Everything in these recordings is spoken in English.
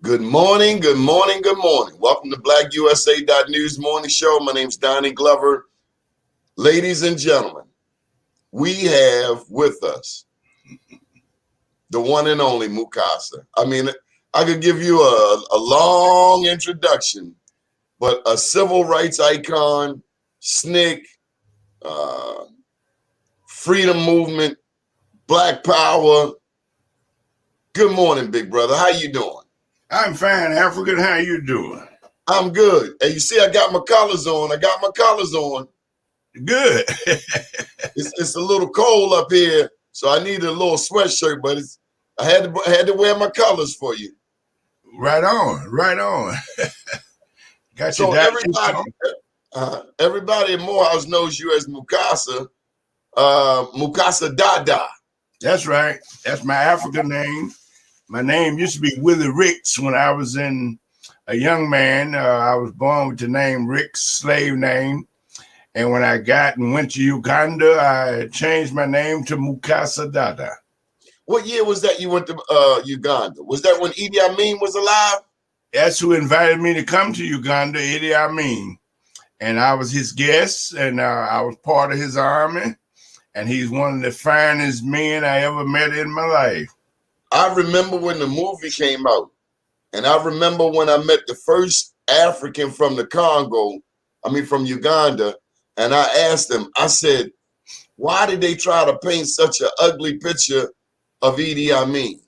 Good morning, good morning, good morning. Welcome to BlackUSA.News morning show. My name's Donnie Glover. Ladies and gentlemen, we have with us the one and only Mukasa. I mean, I could give you a long introduction, but a civil rights icon, SNCC, uh, freedom movement, Black Power. Good morning, big brother. How you doing? I'm fine, African. How you doing? I'm good. And you see, I got my colors on. Good. It's a little cold up here, so I need a little sweatshirt. But I had to wear my colors for you. Right on, right on. Got your So diapers on? everybody in Morehouse knows you as Mukasa, Mukasa Dada. That's right. That's my African name. My name used to be Willie Ricks when I was a young man. I was born with the name Ricks, slave name. And when I got and went to Uganda, I changed my name to Mukasa Dada. What year was that you went to Uganda? Was that when Idi Amin was alive? That's who invited me to come to Uganda, Idi Amin. And I was his guest, and I was part of his army. And he's one of the finest men I ever met in my life. I remember when the movie came out, and I remember when I met the first African from the Congo, from Uganda, and I asked him, I said, why did they try to paint such an ugly picture of Idi Amin?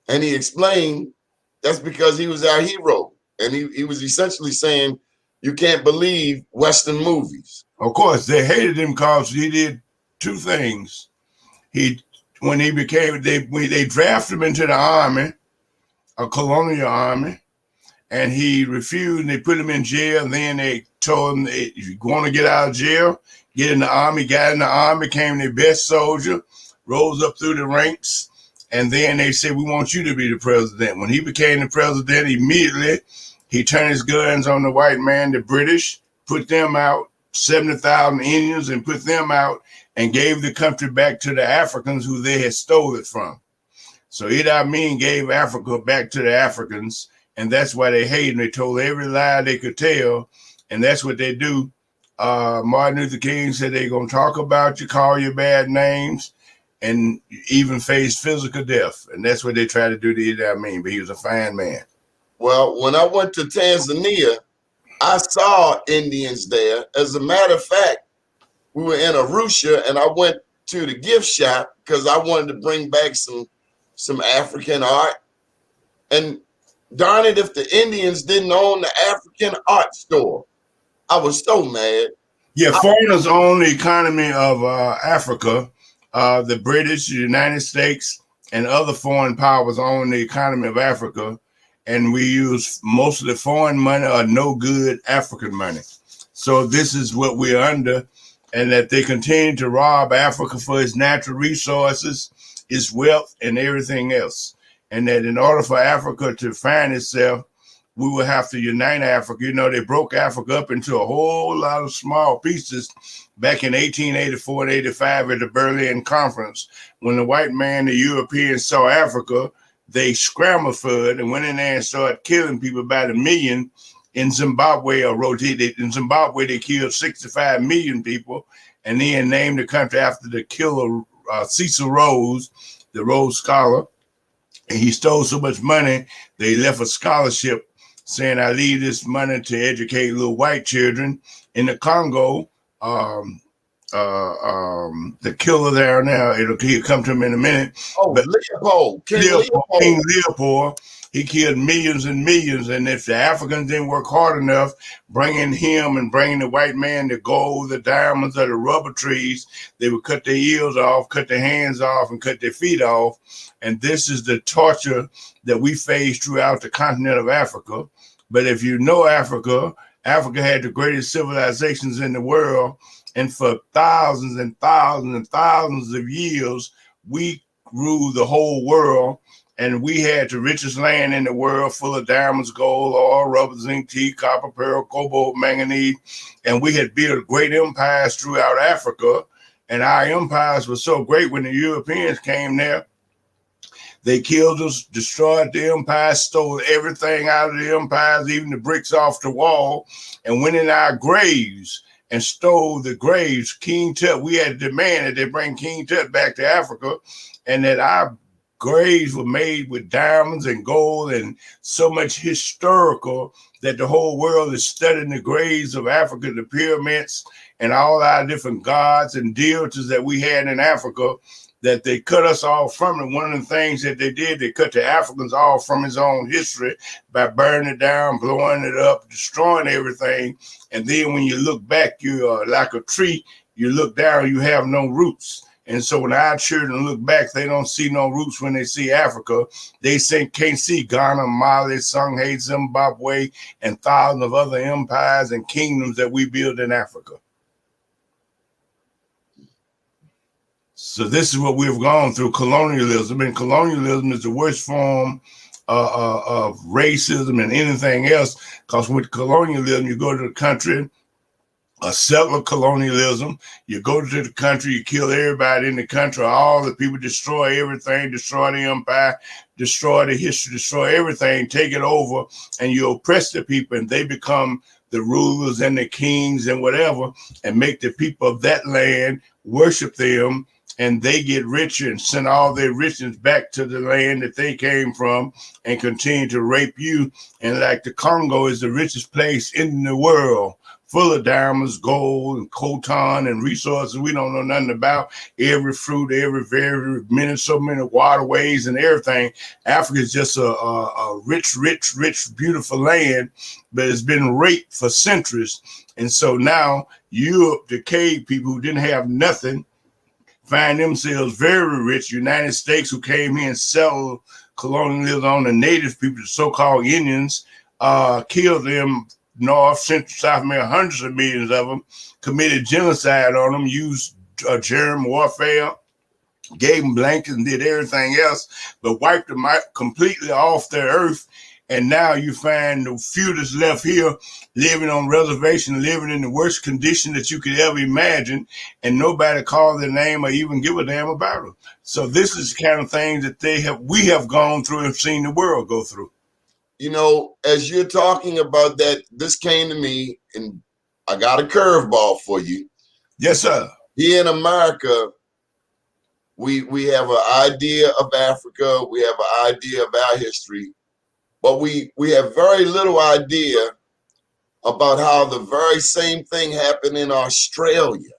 And he explained that's because he was our hero. And he was essentially saying, you can't believe Western movies. Of course, they hated him because he did two things. When they drafted him into the army, a colonial army, and he refused, and they put him in jail. And then they told him, if you want to get out of jail, get in the army. Got in the army, became their best soldier, rose up through the ranks. And then they said, we want you to be the president. When he became the president, immediately he turned his guns on the white man, the British, put them out, 70,000 Indians, and put them out, and gave the country back to the Africans who they had stole it from. So Idi Amin gave Africa back to the Africans, and that's why they hate him. They told every lie they could tell, and that's what they do. Martin Luther King said they're going to talk about you, call you bad names, and even face physical death. And that's what they try to do to Idi Amin, but he was a fine man. Well, when I went to Tanzania, I saw Indians there. As a matter of fact, we were in Arusha, and I went to the gift shop because I wanted to bring back some African art. And darn it, if the Indians didn't own the African art store, I was so mad. Yeah, foreigners own the economy of Africa. The British, the United States, and other foreign powers own the economy of Africa. And we use most of the foreign money or no good African money. So this is what we're under, and that they continue to rob Africa for its natural resources, its wealth, and everything else. And that in order for Africa to find itself, we will have to unite Africa. You know, they broke Africa up into a whole lot of small pieces back in 1884 and 85 at the Berlin Conference. When the white man, the Europeans saw Africa, they scrambled for it and went in there and started killing people by the million. In Zimbabwe, in Zimbabwe, they killed 65 million people, and then named the country after the killer Cecil Rhodes, the Rhodes Scholar. And he stole so much money, they left a scholarship saying, I leave this money to educate little white children. In the Congo, the killer there now, he'll come to him in a minute. Oh, but King Leopold, he killed millions and millions. And if the Africans didn't work hard enough, bringing him and bringing the white man the gold, the diamonds, or the rubber trees, they would cut their ears off, cut their hands off, and cut their feet off. And this is the torture that we face throughout the continent of Africa. But if you know Africa, Africa had the greatest civilizations in the world. And for thousands and thousands and thousands of years, we ruled the whole world. And we had the richest land in the world, full of diamonds, gold, oil, rubber, zinc, tea, copper, pearl, cobalt, manganese. And we had built great empires throughout Africa. And our empires were so great when the Europeans came there, They killed us, destroyed the empire, stole everything out of the empires, even the bricks off the wall, and went in our graves and stole the graves. King Tut, we had to demand that they bring King Tut back to Africa, and that our graves were made with diamonds and gold and so much historical that the whole world is studying the graves of Africa, the pyramids, and all our different gods and deities that we had in Africa, that they cut us off from it. One of the things that they did, they cut the Africans off from his own history by burning it down, blowing it up, destroying everything. And then when you look back, you're like a tree. You look down, you have no roots. And so when our children look back, they don't see no roots when they see Africa. They can't see Ghana, Mali, Songhai, Zimbabwe, and thousands of other empires and kingdoms that we built in Africa. So this is what we've gone through, colonialism. And colonialism is the worst form of racism and anything else, because with colonialism, you go to the country, a settler colonialism, you go to the country, you kill everybody in the country, all the people, destroy everything, destroy the empire, destroy the history, destroy everything, take it over, and you oppress the people, and they become the rulers and the kings and whatever, and make the people of that land worship them, and they get richer and send all their riches back to the land that they came from and continue to rape you. And like the Congo is the richest place in the world, full of diamonds, gold, and coltan and resources we don't know nothing about. Every fruit, every minute, so many waterways and everything. Africa is just a rich, beautiful land, but it's been raped for centuries. And so now Europe, the cave people who didn't have nothing, find themselves very rich. United States, who came here and settled colonialism on the native people, the so-called Indians, killed them. North, Central, South America, hundreds of millions of them, committed genocide on them, used germ warfare, gave them blankets and did everything else, but wiped them out completely off their earth. And now you find the few that's left here living on reservation, living in the worst condition that you could ever imagine, and nobody called their name or even give a damn about them. So this is the kind of things that we have gone through and seen the world go through. You know, as you're talking about that, this came to me, and I got a curveball for you. Yes, sir. Here in America, we have an idea of Africa, we have an idea of our history, but we have very little idea about how the very same thing happened in Australia.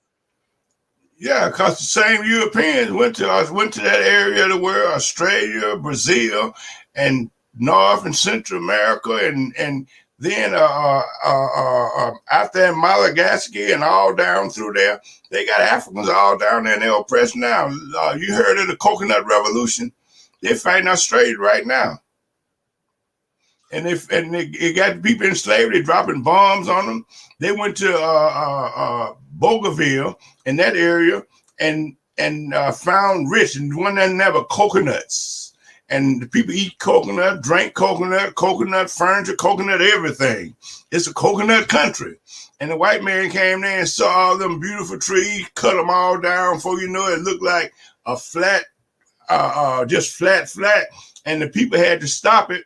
Yeah, because the same Europeans went to that area of the world, Australia, Brazil, and North and Central America, and then out there in Madagascar and all down through there, they got Africans all down there, and they're oppressed now. You heard of the Coconut Revolution? They're fighting Australia right now, and they got people in slavery, dropping bombs on them. They went to Bougainville in that area and found rich, and one that never coconuts. And the people eat coconut, drink coconut, coconut furniture, coconut everything. It's a coconut country. And the white man came there and saw all them beautiful trees, cut them all down. Before you know it, looked like a flat, just flat. And the people had to stop it.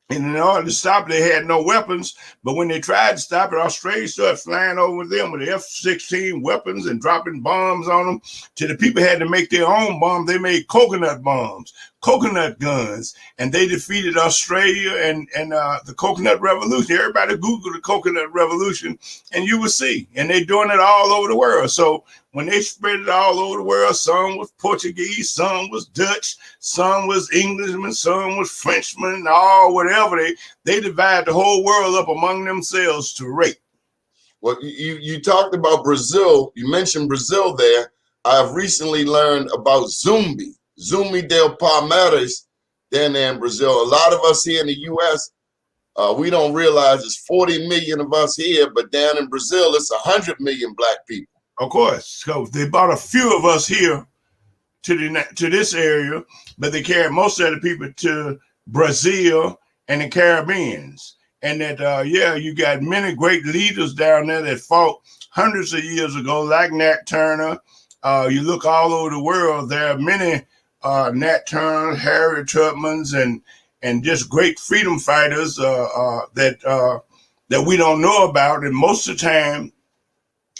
And in order to stop it, they had no weapons. But when they tried to stop it, Australia started flying over them with F-16 weapons and dropping bombs on them. Till the people had to make their own bombs. They made coconut bombs, coconut guns, and they defeated Australia and the Coconut Revolution. Everybody Google the Coconut Revolution, and you will see. And they're doing it all over the world. So when they spread it all over the world, some was Portuguese, some was Dutch, some was Englishmen, some was Frenchmen, all whatever. They divide the whole world up among themselves to rape. Well, you talked about Brazil. You mentioned Brazil there. I have recently learned about Zumbi del Palmeiras down there in Brazil. A lot of us here in the U.S., we don't realize it's 40 million of us here, but down in Brazil, it's 100 million black people. Of course. So they brought a few of us here to this area, but they carried most of the people to Brazil and the Caribbeans. And that, you got many great leaders down there that fought hundreds of years ago, like Nat Turner. You look all over the world, there are many Nat Turner, Harriet Tubmans, and just great freedom fighters that we don't know about. And most of the time,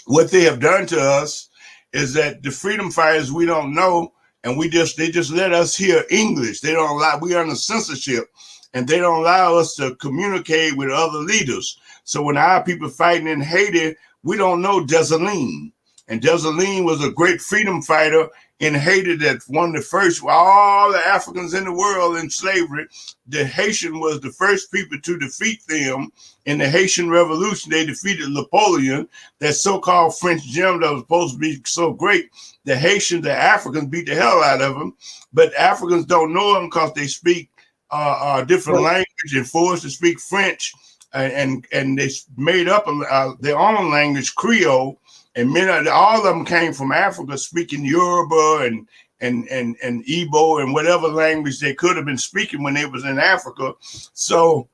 what they have done to us is that the freedom fighters we don't know, and they just let us hear English. They don't allow, we under censorship, and they don't allow us to communicate with other leaders. So when our people fighting in Haiti, we don't know Dessalines. And Dessalines was a great freedom fighter in Haiti that one of the first, all the Africans in the world in slavery, the Haitian was the first people to defeat them in the Haitian Revolution. They defeated Napoleon, that so-called French general that was supposed to be so great. The Haitians, the Africans beat the hell out of them, but Africans don't know them because they speak different language and forced to speak French, and they made up their own language, Creole. And all of them came from Africa, speaking Yoruba and Igbo and whatever language they could have been speaking when they was in Africa. So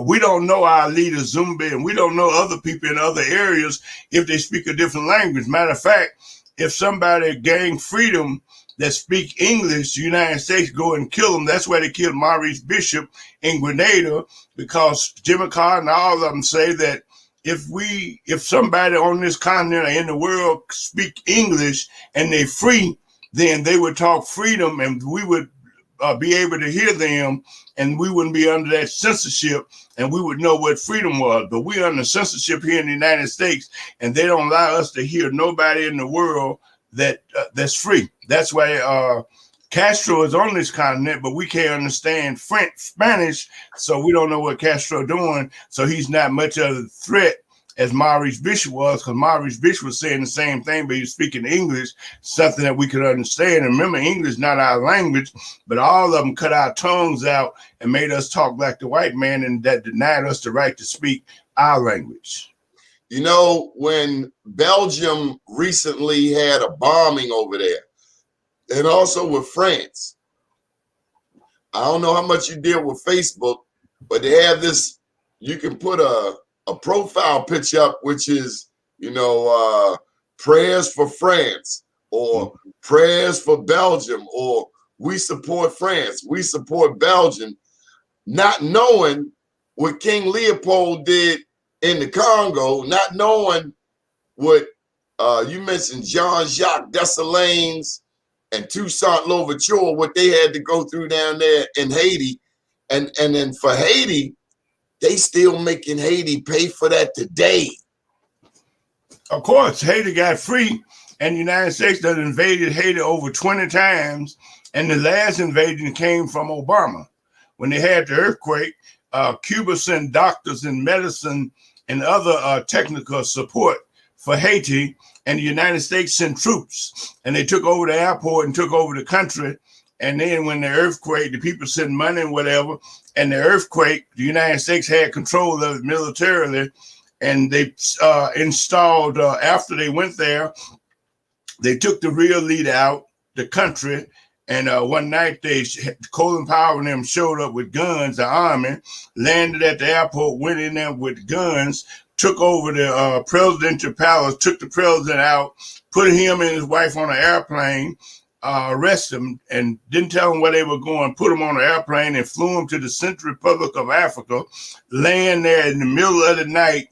we don't know our leader Zumbi, and we don't know other people in other areas if they speak a different language. Matter of fact, if somebody gained freedom that speak English, the United States go and kill them. That's why they killed Maurice Bishop in Grenada, because Jimmy Carter and all of them say that if somebody on this continent or in the world speak English and they free, then they would talk freedom, and we would be able to hear them, and we wouldn't be under that censorship, and we would know what freedom was. But we're under censorship here in the United States, and they don't allow us to hear nobody in the world that's free. That's why Castro is on this continent, but we can't understand Spanish, so we don't know what Castro doing. So he's not much of a threat as Maurice Bishop was, because Maurice Bishop was saying the same thing, but he was speaking English, something that we could understand. And remember, English is not our language, but all of them cut our tongues out and made us talk like the white man, and that denied us the right to speak our language. You know, when Belgium recently had a bombing over there, and also with France, I don't know how much you deal with Facebook, but they have this, you can put a profile picture up, which is, prayers for France, or prayers for Belgium, or we support France, we support Belgium, not knowing what King Leopold did in the Congo, not knowing what you mentioned, Jean-Jacques Dessalines and Toussaint Louverture, what they had to go through down there in Haiti. And then for Haiti, they still making Haiti pay for that today. Of course, Haiti got free, and the United States done invaded Haiti over 20 times, and the last invasion came from Obama. When they had the earthquake, Cuba sent doctors and medicine and other technical support for Haiti, and the United States sent troops, and they took over the airport and took over the country. And then when the earthquake, the people sent money and whatever, and the earthquake, the United States had control of it militarily, and they installed, after they went there, they took the real leader out the country. And one night, Colin Powell and them showed up with guns, the army, landed at the airport, went in there with guns, took over the presidential palace, took the president out, put him and his wife on an airplane, arrested them, and didn't tell them where they were going, put them on an airplane and flew them to the Central Republic of Africa, land there in the middle of the night,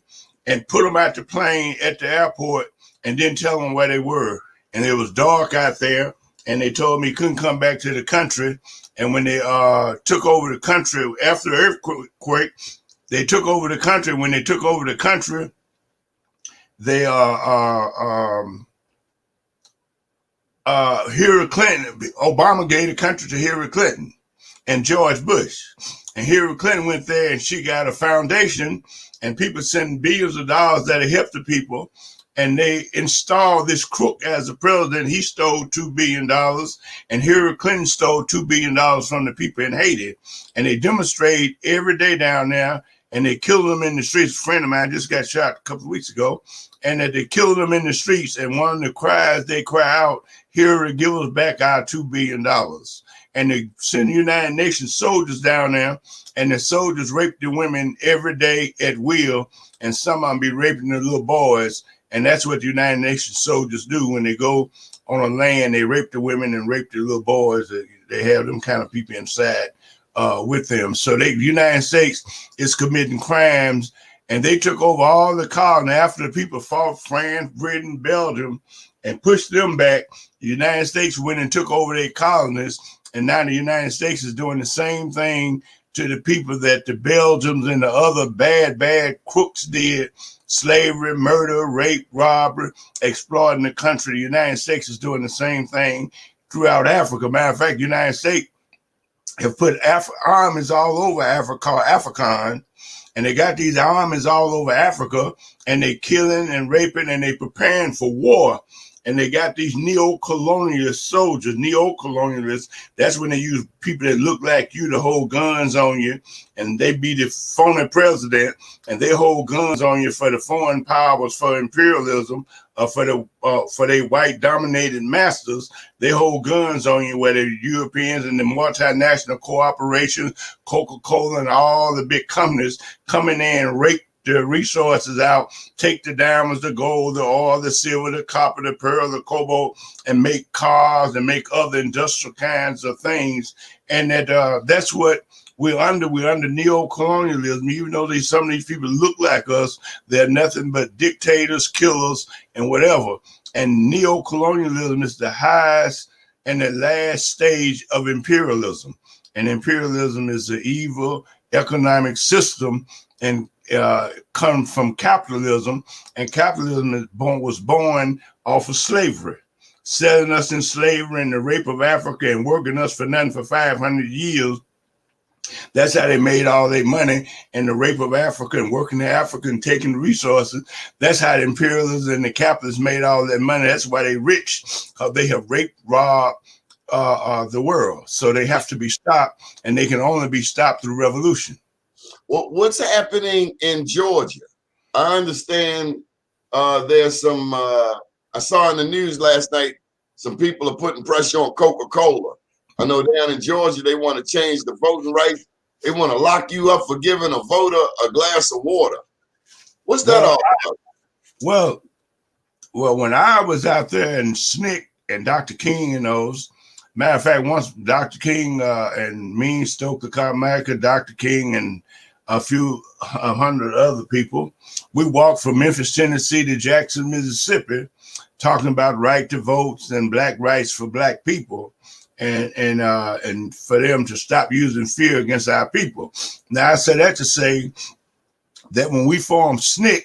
and put them out the plane at the airport and didn't tell them where they were. And it was dark out there. And they told me he couldn't come back to the country. And when they took over the country after the earthquake, they took over the country. When they took over the country, they Hillary Clinton, Obama gave the country to Hillary Clinton and George Bush. And Hillary Clinton went there and she got a foundation, and people sending billions of dollars that helped the people. And they installed this crook as a president. He stole $2 billion, and Hillary Clinton stole $2 billion from the people in Haiti. And they demonstrate every day down there, and they kill them in the streets. A friend of mine just got shot a couple of weeks ago, and that they kill them in the streets. And one of the cries they cry out, Hillary, give us back our $2 billion. And they send United Nations soldiers down there, and the soldiers rape the women every day at will, and some of them be raping the little boys. And that's what the United Nations soldiers do when they go on a land. They raped the women and raped the little boys. They have them kind of people inside with them. So the United States is committing crimes, and they took over all the colonies. After the people fought France, Britain, Belgium, and pushed them back, the United States went and took over their colonies, and now the United States is doing the same thing to the people that the Belgians and the other bad crooks did: slavery, murder, rape, robbery, exploiting the country. The United States is doing the same thing throughout Africa. Matter of fact, the United States have put armies all over Africa called AFRICON, and they got these armies all over Africa, and they killing and raping, and they preparing for war. And they got these neo-colonialist soldiers, neo-colonialists. That's when they use people that look like you to hold guns on you, and they be the phony president, and they hold guns on you for the foreign powers, for imperialism, for their white dominated masters. They hold guns on you, where the Europeans and the multinational corporations, Coca-Cola and all the big companies come in there and rape the resources out, take the diamonds, the gold, the oil, the silver, the copper, the pearl, the cobalt, and make cars and make other industrial kinds of things. And that's what we're under. We're under neo-colonialism. Even though some of these people look like us, they're nothing but dictators, killers, and whatever. And neo-colonialism is the highest and the last stage of imperialism. And imperialism is an evil economic system, and come from capitalism, and capitalism was born off of slavery, selling us in slavery and the rape of Africa and working us for nothing for 500 years. That's how they made all their money, and the rape of Africa and working the Africa and taking the resources. That's how the imperialists and the capitalists made all that money. That's why they're rich, because they have raped, robbed the world. So they have to be stopped, and they can only be stopped through revolution. What's happening in Georgia? I understand there's some, I saw in the news last night, some people are putting pressure on Coca-Cola. I know down in Georgia, they want to change the voting rights. They want to lock you up for giving a voter a glass of water. What's that all about? Well, when I was out there in SNCC and Dr. King and those, matter of fact, once Dr. King and me, Stoker Carmichael, Dr. King, and a few hundred other people, we walked from Memphis, Tennessee to Jackson, Mississippi, talking about right to votes and black rights for black people, and for them to stop using fear against our people. Now, I said that to say that when we formed SNCC,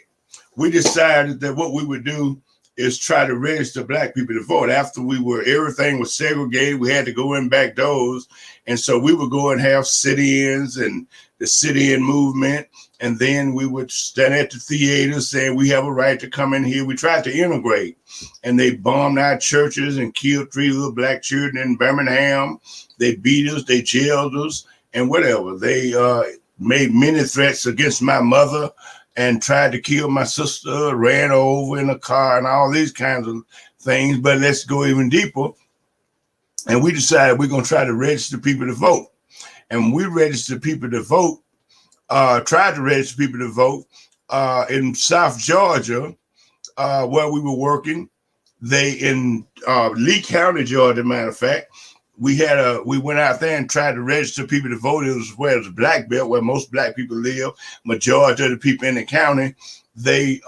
we decided that what we would do is try to register black people to vote. After everything was segregated, we had to go in back doors. And so we would go and have sit-ins and the sit-in movement. And then we would stand at the theater saying we have a right to come in here. We tried to integrate, and they bombed our churches and killed 3 little black children in Birmingham. They beat us, they jailed us, and whatever. They made many threats against my mother and tried to kill my sister, ran over in a car, and all these kinds of things. But let's go even deeper. And we decided we're going to try to register people to vote. And we registered people to vote, tried to register people to vote in South Georgia, where we were working. They in Lee County, Georgia, matter of fact. We went out there and tried to register people to vote. It was where the Black Belt, where most black people live. Majority of the people in the county, they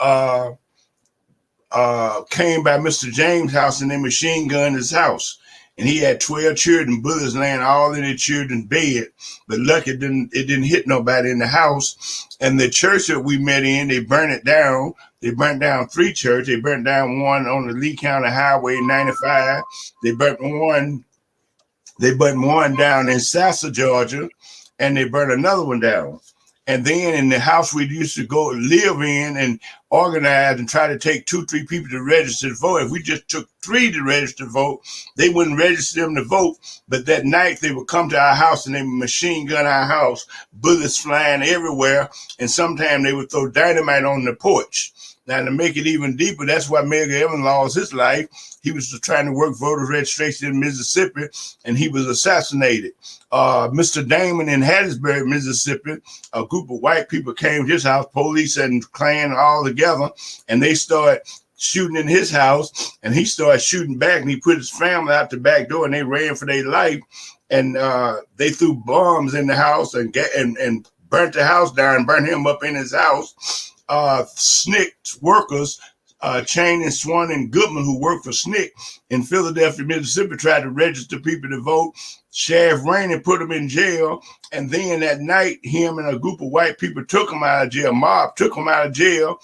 came by Mr. James' house and they machine gunned his house. And he had 12 children, bullets laying all in their children's bed. But lucky it didn't hit nobody in the house. And the church that we met in, they burned it down. They burnt down 3 churches. They burnt down one on the Lee County Highway 95. They burnt one down in Sassa, Georgia, and they burnt another one down. And then in the house we used to go live in and organize and try to take 2-3 people to register to vote. If we just took 3 to register to vote, they wouldn't register them to vote. But that night they would come to our house and they would machine gun our house, bullets flying everywhere. And sometimes they would throw dynamite on the porch. Now, to make it even deeper, that's why Mayor Evans lost his life. He was trying to work voter registration in Mississippi, and he was assassinated. Mr. Damon in Hattiesburg, Mississippi, a group of white people came to his house, police and Klan all together, and they started shooting in his house, and he started shooting back, and he put his family out the back door, and they ran for their life. And they threw bombs in the house and burnt the house down, burnt him up in his house. SNCC workers, Chain and Swan and Goodman, who worked for SNCC in Philadelphia, Mississippi, tried to register people to vote. Sheriff Rainey put him in jail. And then that night, him and a group of white people took him out of jail. Mob took him out of jail,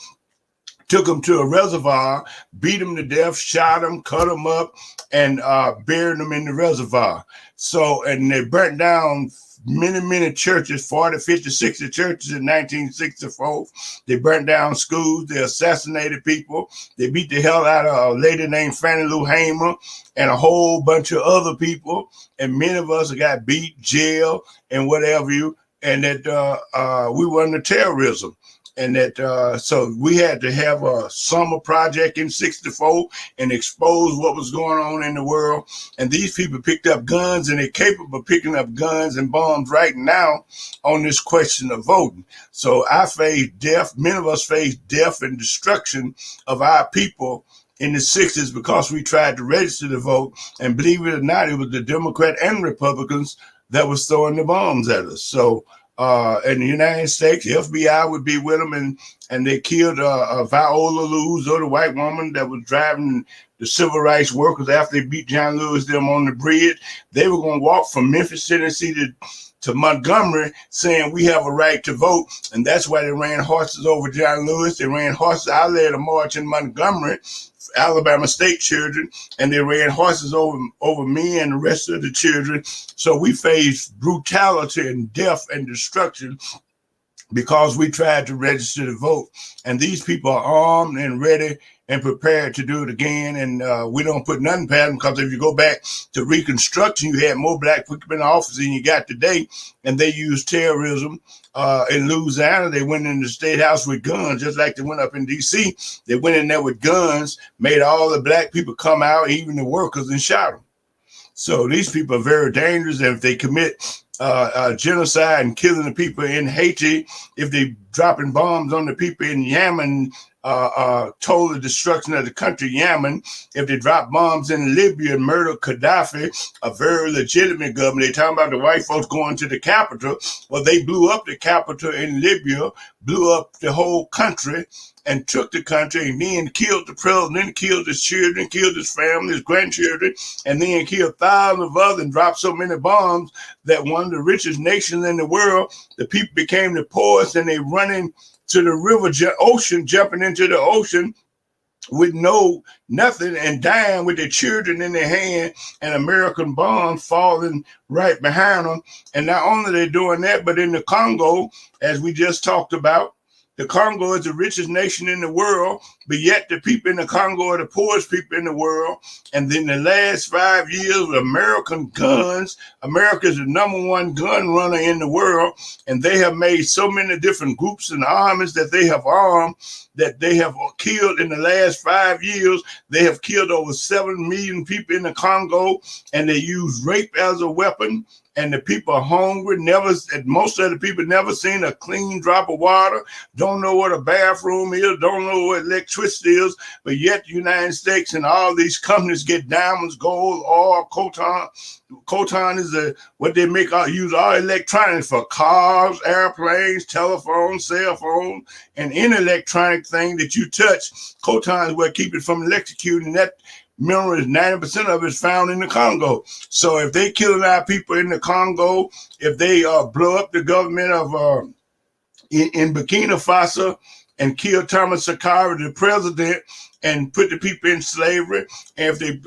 took him to a reservoir, beat him to death, shot him, cut him up, and buried him in the reservoir. So, and they burnt down many churches, 40, 50, 60 churches in 1964. They burnt down schools. They assassinated people. They beat the hell out of a lady named Fannie Lou Hamer and a whole bunch of other people. And many of us got beat, jail, and whatever you. And that we were under terrorism. And that so we had to have a summer project in '64 and expose what was going on in the world. And these people picked up guns, and they're capable of picking up guns and bombs right now on this question of voting. So I faced death. Many of us faced death and destruction of our people in the 60s because we tried to register to vote. And believe it or not, it was the Democrat and Republicans that was throwing the bombs at us. So in the United States, the FBI would be with them, and they killed Viola Lewis, or the white woman that was driving the civil rights workers after they beat John Lewis them on the bridge. They were going to walk from Memphis, Tennessee to Montgomery saying we have a right to vote. And that's why they ran horses over John Lewis. They ran horses. I led a march in Montgomery, Alabama State children, and they ran horses over me and the rest of the children. So we faced brutality and death and destruction because we tried to register to vote. And these people are armed and ready and prepared to do it again. And we don't put nothing past them, because if you go back to Reconstruction, you had more black people in office than you got today. And they used terrorism. In Louisiana, they went in the state house with guns, just like they went up in D.C. They went in there with guns, made all the black people come out, even the workers, and shot them. So these people are very dangerous. And if they commit genocide and killing the people in Haiti, if they dropping bombs on the people in Yemen, total destruction of the country, Yemen, if they drop bombs in Libya and murder Gaddafi, a very legitimate government. They talking about the white folks going to the capital. Well, they blew up the capital in Libya, blew up the whole country, and took the country, and then killed the president, killed his children, killed his family, his grandchildren, and then killed thousands of others and dropped so many bombs that one of the richest nations in the world, the people became the poorest, and they running to the river, ocean, jumping into the ocean with nothing and dying with their children in their hand, and American bombs falling right behind them. And not only they're doing that, but in the Congo, as we just talked about, the Congo is the richest nation in the world, but yet the people in the Congo are the poorest people in the world. And then the last 5 years with American guns, America is the #1 gun runner in the world. And they have made so many different groups and armies that they have armed, that they have killed in the last 5 years. They have killed over 7 million people in the Congo, and they use rape as a weapon. And the people are hungry. Most of the people never seen a clean drop of water, don't know what a bathroom is, don't know what electricity is. But yet the United States and all these companies get diamonds, gold, oil, coltan. Coltan is what they make, use all electronics for cars, airplanes, telephones, cell phones, and any electronic thing that you touch. Coltan is what keeps it from electrocuting. That mineral is 90% of it is found in the Congo. So if they killing our people in the Congo, if they blow up the government of in Burkina Faso and kill Thomas Sankara, the president, and put the people in slavery, and if they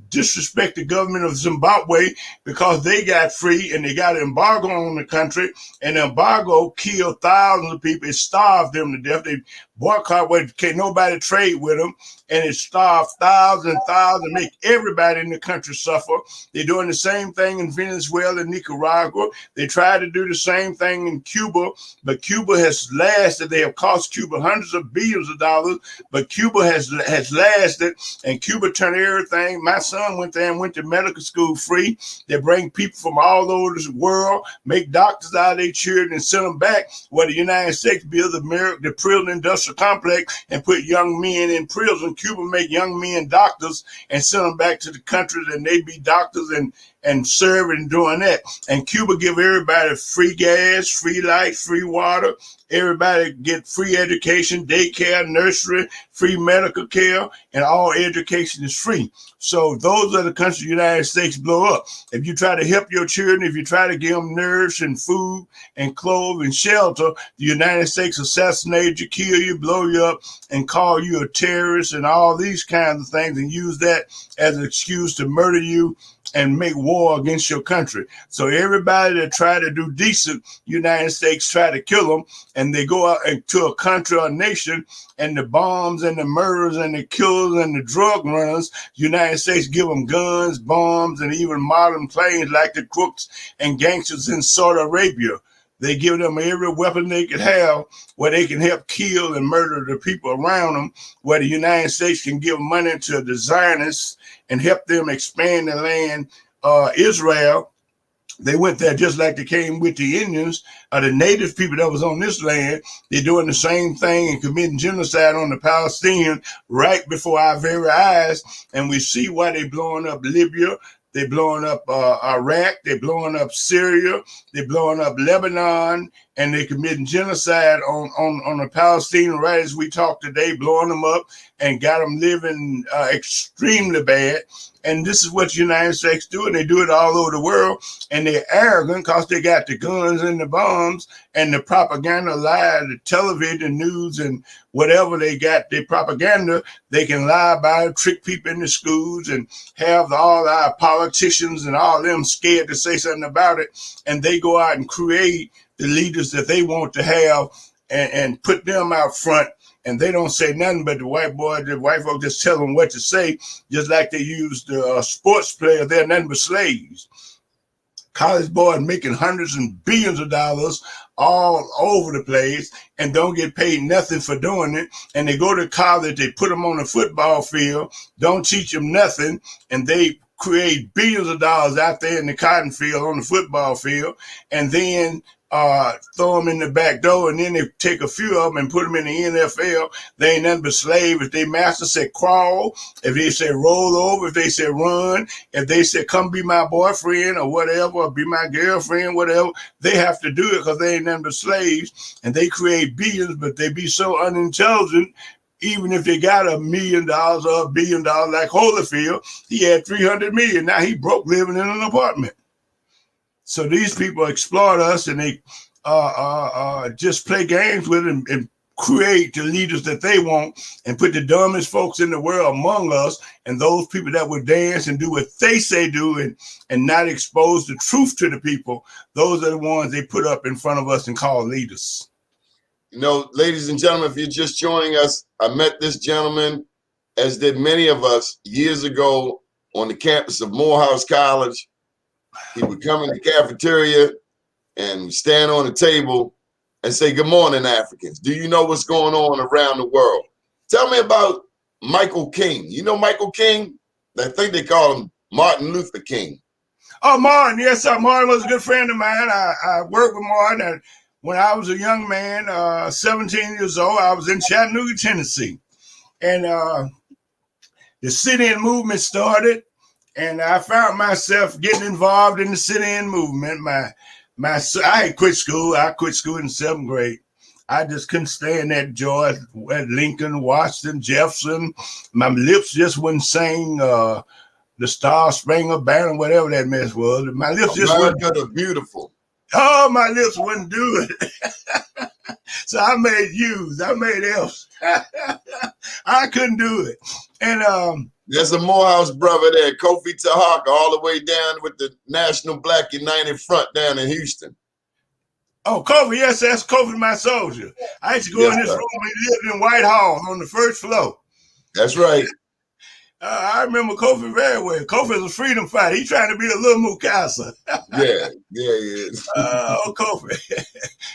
disrespect the government of Zimbabwe because they got free and they got an embargo on the country, and the embargo killed thousands of people, it starved them to death. They boycott, can't nobody trade with them, and it starved thousands and thousands, make everybody in the country suffer. They're doing the same thing in Venezuela and Nicaragua. They tried to do the same thing in Cuba, but Cuba has lasted. They have cost Cuba hundreds of billions of dollars, but Cuba Cuba has lasted, and Cuba turned everything. My son went there and went to medical school free. They bring people from all over the world, make doctors out of their children, and send them back where the United States built the prison industrial complex and put young men in prison. Cuba make young men doctors and send them back to the countries, and they be doctors and serve and doing that. And Cuba give everybody free gas, free light, free water. Everybody get free education, daycare, nursery, free medical care, and all education is free. So those are the countries the United States blow up. If you try to help your children, if you try to give them nourishing food and clothes and shelter, the United States assassinate you, kill you, blow you up, and call you a terrorist and all these kinds of things, and use that as an excuse to murder you and make war against your country. So everybody that try to do decent, United States try to kill them, and they go out into a country or nation, and the bombs and the murders and the killers and the drug runners, United States give them guns, bombs, and even modern planes like the crooks and gangsters in Saudi Arabia. They give them every weapon they could have where they can help kill and murder the people around them, where the United States can give money to the Zionists and help them expand the land. Israel, they went there just like they came with the Indians, the native people that was on this land. They're doing the same thing and committing genocide on the Palestinians right before our very eyes. And we see why they're blowing up Libya. They're blowing up Iraq. They're blowing up Syria. They're blowing up Lebanon. And they're committing genocide on the Palestinians right as we talk today, blowing them up and got them living extremely bad. And this is what the United States do, and they do it all over the world. And they're arrogant because they got the guns and the bombs and the propaganda, lie, the television, news, and whatever they got, their propaganda. They can lie about it, trick people in the schools, and have all our politicians and all them scared to say something about it. And they go out and create the leaders that they want to have and put them out front. And they don't say nothing but the white folks just tell them what to say, just like they use the sports players. They're nothing but slaves. College boys making hundreds and billions of dollars all over the place and don't get paid nothing for doing it. And they go to college, they put them on the football field, don't teach them nothing, and they create billions of dollars out there in the cotton field, on the football field, and then throw them in the back door, and then they take a few of them and put them in the NFL. They ain't nothing but slaves. If they master say crawl, if they say roll over, if they say run, if they say come be my boyfriend or whatever, or be my girlfriend, whatever, they have to do it because they ain't nothing but slaves. And they create billions, but they be so unintelligent. Even if they got $1 million or $1 billion like Holyfield, he had 300 million. Now he broke living in an apartment. So these people exploit us, and they just play games with it and create the leaders that they want and put the dumbest folks in the world among us, and those people that would dance and do what they say do and not expose the truth to the people. Those are the ones they put up in front of us and call leaders. You know, ladies and gentlemen, if you're just joining us, I met this gentleman, as did many of us, years ago on the campus of Morehouse College. He would come in the cafeteria and stand on the table and say, "Good morning, Africans. Do you know what's going on around the world? Tell me about Michael King. You know Michael King? I think they call him Martin Luther King." Oh, Martin. Yes, sir. Martin was a good friend of mine. I worked with Martin when I was a young man, 17 years old. I was in Chattanooga, Tennessee. And the sit-in movement started. And I found myself getting involved in the sit-in movement. I had quit school. I quit school in 7th grade. I just couldn't stand that joy at Lincoln, Washington, Jefferson. My lips just wouldn't sing the Star Spangled Banner, whatever that mess was. My lips just wouldn't. America the Beautiful. Oh, my lips wouldn't do it. So I made U's. I made F's. I couldn't do it. And there's a Morehouse brother there, Kofi Tahaka, all the way down with the National Black United Front down in Houston. Oh, Kofi, yes, that's Kofi, my soldier. I used to go in this room. He lived in Whitehall on the 1st floor. That's right. I remember Kofi very well. Kofi is a freedom fighter. He's trying to be a little Mukasa. Yeah, he is. Oh, Kofi.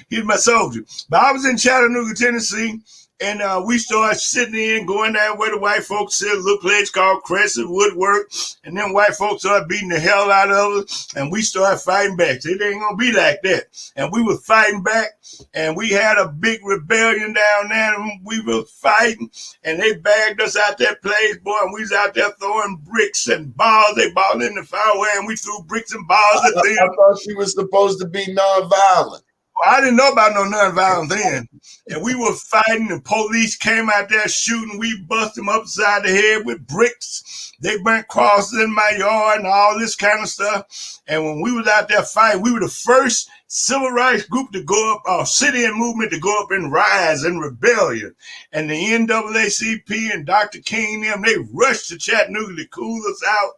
He's my soldier. But I was in Chattanooga, Tennessee, And we started sitting in, going down where the white folks sit, a little place called Crescent Woodwork. And then white folks started beating the hell out of us. And we started fighting back. It ain't going to be like that. And we were fighting back. And we had a big rebellion down there. And we were fighting. And they bagged us out that place, boy. And we was out there throwing bricks and balls. They balled in the fireway. And we threw bricks and balls at them. I thought she was supposed to be nonviolent. I didn't know about no nonviolent then. And we were fighting. The police came out there shooting. We bust them upside the head with bricks. They burnt crosses in my yard and all this kind of stuff. And when we was out there fighting, we were the first civil rights group to go up, our sit-in movement to go up and rise in rebellion. And the NAACP and Dr. King and them, they rushed to Chattanooga to cool us out.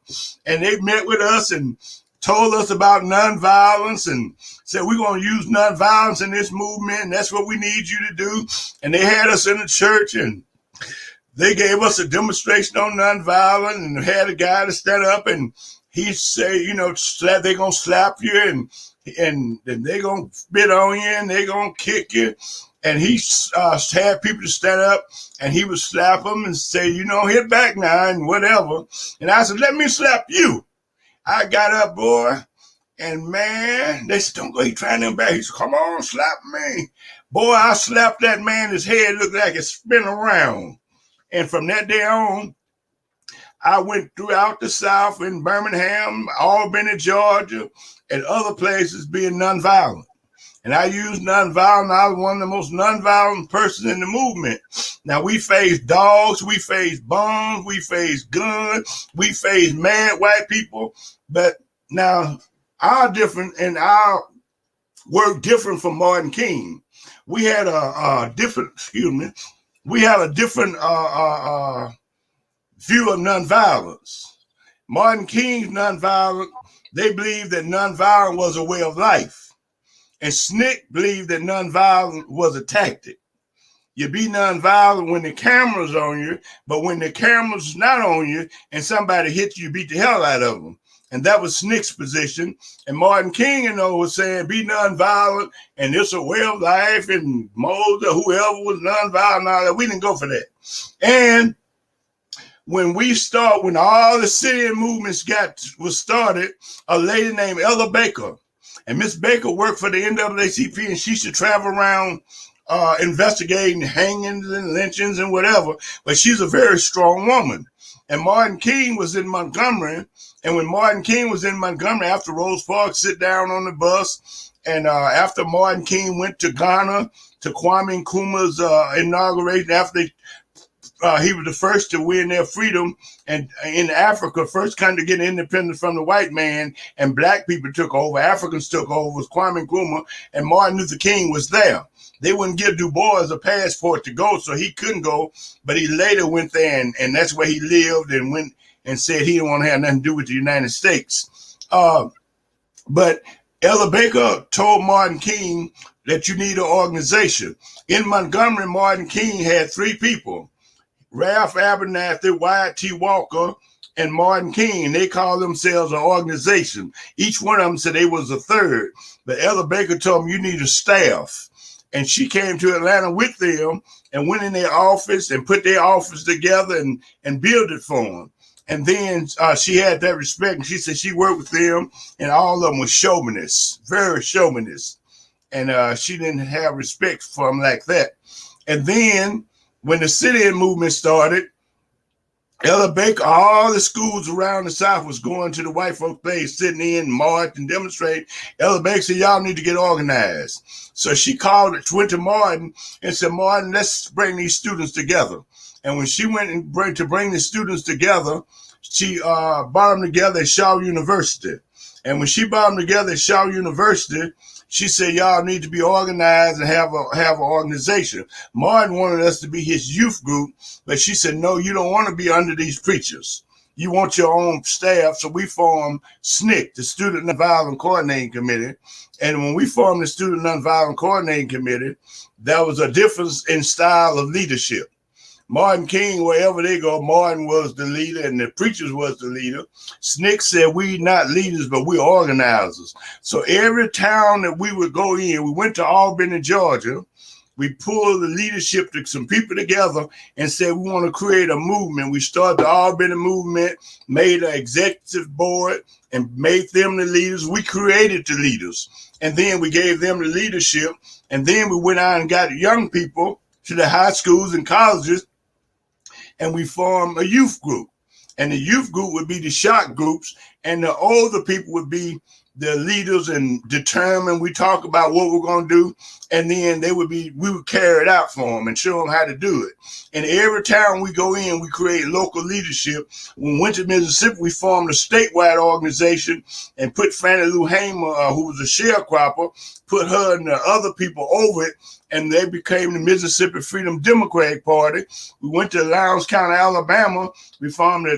And they met with us and told us about nonviolence and said, we're going to use nonviolence in this movement. And that's what we need you to do. And they had us in the church and they gave us a demonstration on nonviolence and had a guy to stand up and he say, you know, they're going to slap you and they're going to spit on you and they're going to kick you. And he had people to stand up and he would slap them and say, you know, hit back now and whatever. And I said, let me slap you. I got up, boy, and man, they said, don't go, he trying them back. He said, come on, slap me. Boy, I slapped that man, his head looked like it spin around. And from that day on, I went throughout the South in Birmingham, Albany, Georgia, and other places being nonviolent. And I used nonviolent. I was one of the most nonviolent persons in the movement. Now, we faced dogs, we faced bombs, we faced guns, we faced mad white people. But now, our different and our work different from Martin King. We had a different, we had a different view of nonviolence. Martin King's nonviolent, they believed that nonviolence was a way of life. And SNCC believed that nonviolence was a tactic. You be nonviolent when the camera's on you, but when the camera's not on you and somebody hits you, beat the hell out of them. And that was SNCC's position. And Martin King, you know, was saying be nonviolent and it's a way of life. And Moses or whoever was nonviolent and all that. We didn't go for that. And when all the sit-in movements was started, a lady named Ella Baker. And Miss Baker worked for the NAACP, and she should travel around investigating hangings and lynchings and whatever. But she's a very strong woman. And Martin King was in Montgomery. And when Martin King was in Montgomery, after Rose Parks sit down on the bus, and after Martin King went to Ghana to Kwame Nkrumah's inauguration, after he was the first to win their freedom, and in Africa, first country to get independence from the white man, and black people took over, Africans took over, was Kwame Nkrumah, and Martin Luther King was there. They wouldn't give Du Bois a passport to go, so he couldn't go, but he later went there, and that's where he lived and went and said he didn't want to have nothing to do with the United States. But Ella Baker told Martin King that you need an organization. In Montgomery, Martin King had three people, Ralph Abernathy, Wyatt T. Walker, and Martin King. They called themselves an organization. Each one of them said they was a third. But Ella Baker told them you need a staff. And she came to Atlanta with them and went in their office and put their office together and built it for them. And then she had that respect. And she said she worked with them and all of them were chauvinists, very chauvinists. And she didn't have respect for them like that. And then when the sit-in movement started, Ella Baker, all the schools around the South was going to the white folk place, sitting in, march and demonstrate. Ella Baker said, y'all need to get organized. So she went to Martin and said, Martin, let's bring these students together. And when she went to bring the students together, she brought them together at Shaw University. And when she brought them together at Shaw University, she said, y'all need to be organized and have an organization. Martin wanted us to be his youth group, but she said, no, you don't want to be under these preachers. You want your own staff. So we formed SNCC, the Student Nonviolent Coordinating Committee. And when we formed the Student Nonviolent Coordinating Committee, there was a difference in style of leadership. Martin King, wherever they go, Martin was the leader and the preachers was the leader. SNCC said, we not leaders, but we organizers. So every town that we would go in, we went to Albany, Georgia. we pulled the leadership to some people together and said we want to create a movement. We started the Albany movement, made an executive board, and made them the leaders. We created the leaders, and then we gave them the leadership, and then we went out and got young people to the high schools and colleges, and we formed a youth group. And the youth group would be the shock groups, and the older people would be the leaders and determine. We talk about what we're going to do, and then we would carry it out for them and show them how to do it. And every time we go in, we create local leadership. When we went to Mississippi, we formed a statewide organization and put Fannie Lou Hamer, who was a sharecropper, put her and the other people over it, and they became the Mississippi Freedom Democratic Party. We went to Lowndes County, Alabama. We formed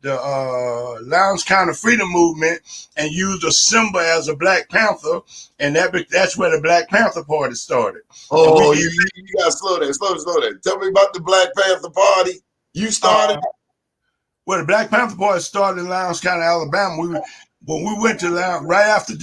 the Lowndes County Freedom Movement and used a symbol as a Black Panther, and that's where the Black Panther Party started. Oh, you got to slow down. Tell me about the Black Panther Party. You started? Well, the Black Panther Party started in Lowndes County, Alabama. When we went to Lowndes, right after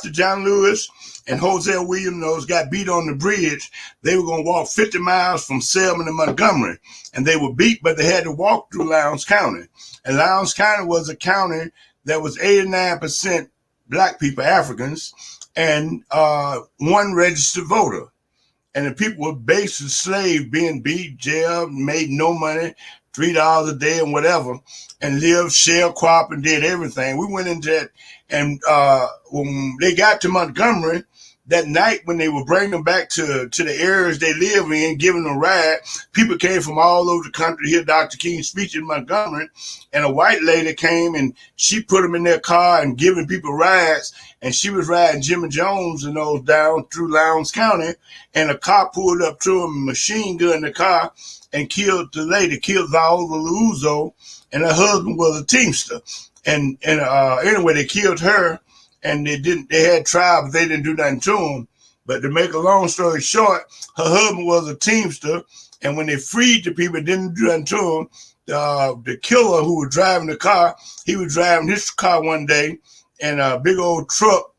John Lewis and Hosea Williams got beat on the bridge, they were going to walk 50 miles from Selma to Montgomery, and they were beat, but they had to walk through Lowndes County. And Lowndes County was a county that was 89% Black people, Africans, and one registered voter. And the people were basically slaves, being beat, jailed, made no money, $3 a day and whatever, and lived sharecrop and did everything. We went into that, and when they got to Montgomery, that night when they were bringing them back to the areas they live in, giving them a ride, people came from all over the country to hear Dr. King's speech in Montgomery, and a white lady came and she put them in their car and giving people rides, and she was riding Jimmy Jones and those down through Lowndes County, and a car pulled up to him, machine gun in the car, and killed the lady, killed Viola Luzo, and her husband was a teamster. And anyway, they killed her, and they had trial, but they didn't do nothing to him. But to make a long story short, her husband was a teamster, and when they freed the people, didn't do nothing to him. The killer who was driving the car, he was driving his car one day, and a big old truck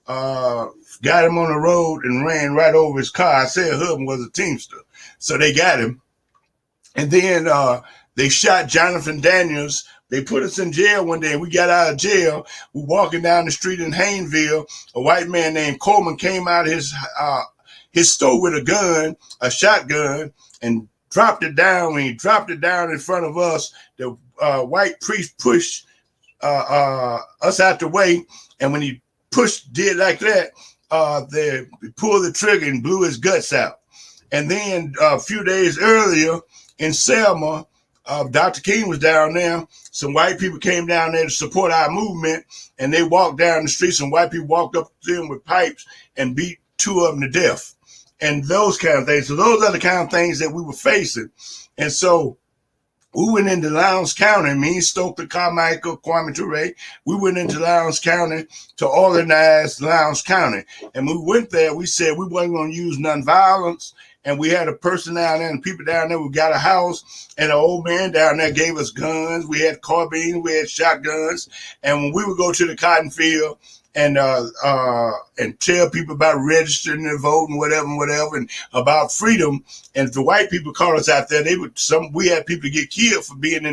got him on the road and ran right over his car. I said her husband was a teamster. So they got him. And then they shot Jonathan Daniels. They put us in jail one day. We got out of jail. We're walking down the street in Hayneville. A white man named Coleman came out of his store with a gun, a shotgun, and dropped it down. When he dropped it down in front of us, the white priest pushed us out the way. And when he did like that, they pulled the trigger and blew his guts out. And then a few days earlier in Selma, Dr. King was down there. Some white people came down there to support our movement, and they walked down the street. Some white people walked up to them with pipes and beat two of them to death, and those kind of things. So those are the kind of things that we were facing. And so we went into Lowndes County, me, Stokely Carmichael, Kwame Ture. We went into Lowndes County to organize Lowndes County. And when we went there, we said we wasn't going to use nonviolence. And we had a person down there and people down there. We got a house, and an old man down there gave us guns. We had carbines, we had shotguns. And when we would go to the cotton field and tell people about registering and voting, whatever, and about freedom. And if the white people caught us out there, we had people get killed for being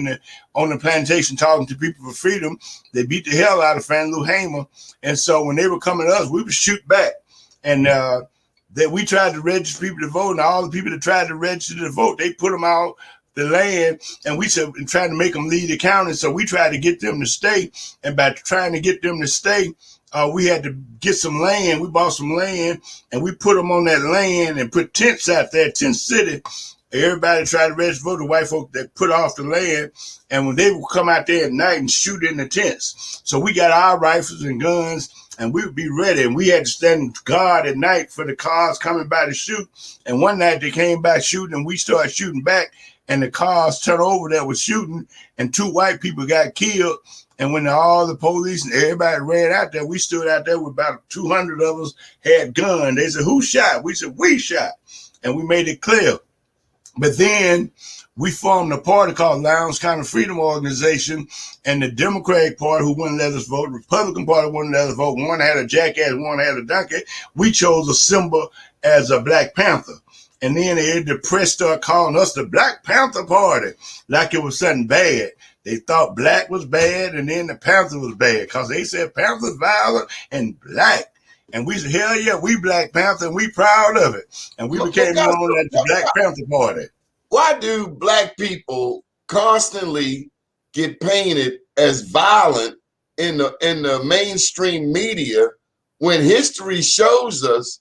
on the plantation talking to people for freedom. They beat the hell out of Fannie Lou Hamer. And so when they were coming to us, we would shoot back. And that we tried to register people to vote, and all the people that tried to register to vote, they put them out the land, and we said, and trying to make them leave the county. So we tried to get them to stay, and by trying to get them to stay, we had to get some land. We bought some land, and we put them on that land and put tents out there, tent city. Everybody tried to register to vote. The white folk that put off the land, and when they would come out there at night and shoot in the tents. So we got our rifles and guns, and we would be ready. And we had to stand guard at night for the cars coming by to shoot. And one night they came back shooting, and we started shooting back, and the cars turned over that was shooting, and two white people got killed. And when all the police and everybody ran out there, we stood out there with about 200 of us had guns. They said, "Who shot?" We said, "We shot." And we made it clear But then we formed a party called Lowndes County Freedom Organization, and the Democratic Party, who wouldn't let us vote, the Republican Party wouldn't let us vote. One had a jackass, one had a donkey. We chose a symbol as a Black Panther. And then the press started calling us the Black Panther Party, like it was something bad. They thought black was bad, and then the Panther was bad, because they said Panther's violent and black. And we said, hell yeah, we Black Panther, and we proud of it. And we became known as the Black Panther Party. Why do black people constantly get painted as violent in the mainstream media when history shows us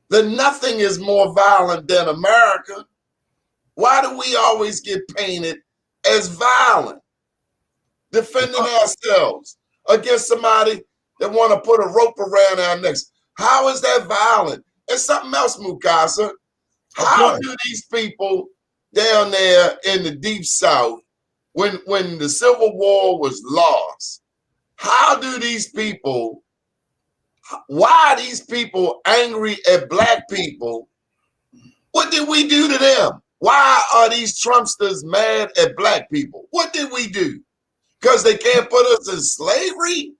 that nothing is more violent than America? Why do we always get painted as violent, defending ourselves against somebody that want to put a rope around our necks? How is that violent? And something else, Mukasa. How do these people down there in the Deep South, when the Civil War was lost, how do these people, why are these people angry at black people? What did we do to them? Why are these Trumpsters mad at black people? What did we do? Because they can't put us in slavery?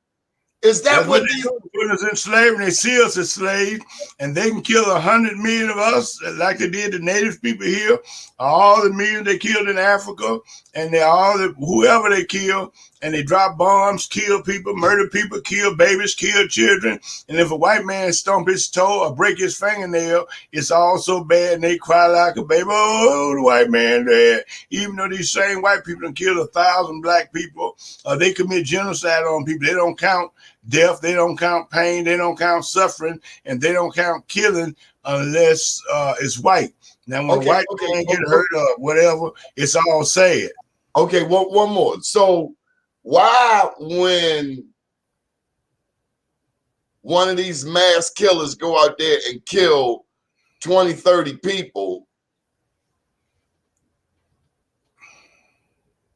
Is that what they put us in slavery? They see us as slaves, and they can kill 100 million of us like they did the native people here. All the millions they killed in Africa, and whoever they kill, and they drop bombs, kill people, murder people, kill babies, kill children. And if a white man stomp his toe or break his fingernail, it's all so bad, and they cry like a baby. Oh, the white man dead. Even though these same white people have killed 1,000 black people, they commit genocide on people. They don't count death, they don't count pain, they don't count suffering, and they don't count killing unless it's white. Now, when a white man get hurt or whatever, it's all sad. Okay, one more. So why, when one of these mass killers go out there and kill 20, 30 people,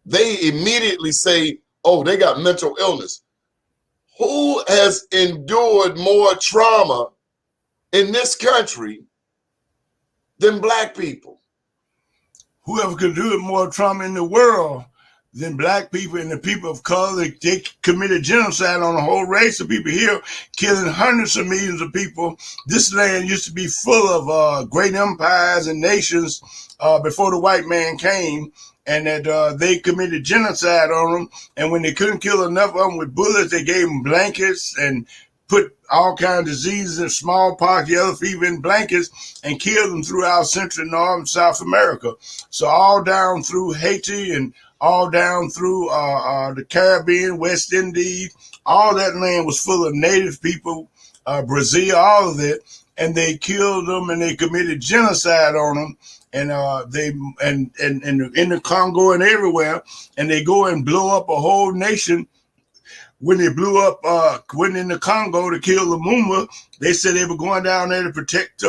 they immediately say, oh, they got mental illness? Who has endured more trauma in this country than black people? Whoever could do it more trauma in the world than black people and the people of color. They committed genocide on a whole race of people here, killing hundreds of millions of people. This land used to be full of great empires and nations before the white man came, and that they committed genocide on them. And when they couldn't kill enough of them with bullets, they gave them blankets and put all kinds of diseases and smallpox, yellow fever in blankets, and killed them throughout Central, North, and South America. So all down through Haiti and all down through the Caribbean, West Indies, all that land was full of native people, Brazil, all of it, and they killed them and they committed genocide on them. And in the Congo and everywhere, and they go and blow up a whole nation. When they blew up, when in the Congo to kill Lumumba, they said they were going down there to protect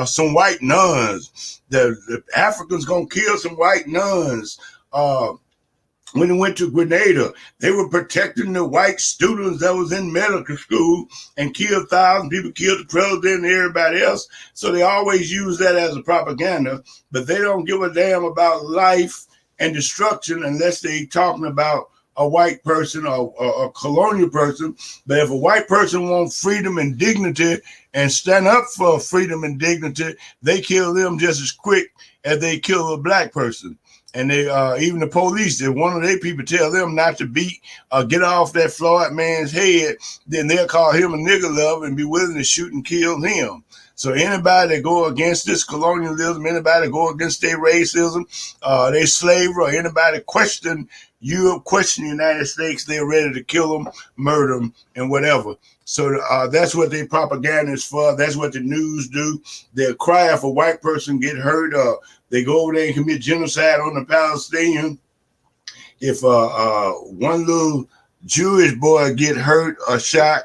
some white nuns. The Africans gonna kill some white nuns. When they went to Grenada, they were protecting the white students that was in medical school and killed thousands. People killed the president and everybody else. So they always use that as a propaganda, but they don't give a damn about life and destruction unless they talking about a white person or a colonial person. But if a white person wants freedom and dignity and stand up for freedom and dignity, they kill them just as quick as they kill a black person. And they even the police, if one of their people tell them not to beat or get off that Floyd man's head, then they'll call him a nigger lover and be willing to shoot and kill him. So anybody that go against this colonialism, anybody that go against their racism, their slavery, or anybody question Europe, question the United States, they're ready to kill them, murder them, and whatever. So that's what their propaganda is for. That's what the news do. They'll cry if a white person get hurt. They go over there and commit genocide on the Palestinians. If one little Jewish boy get hurt or shot,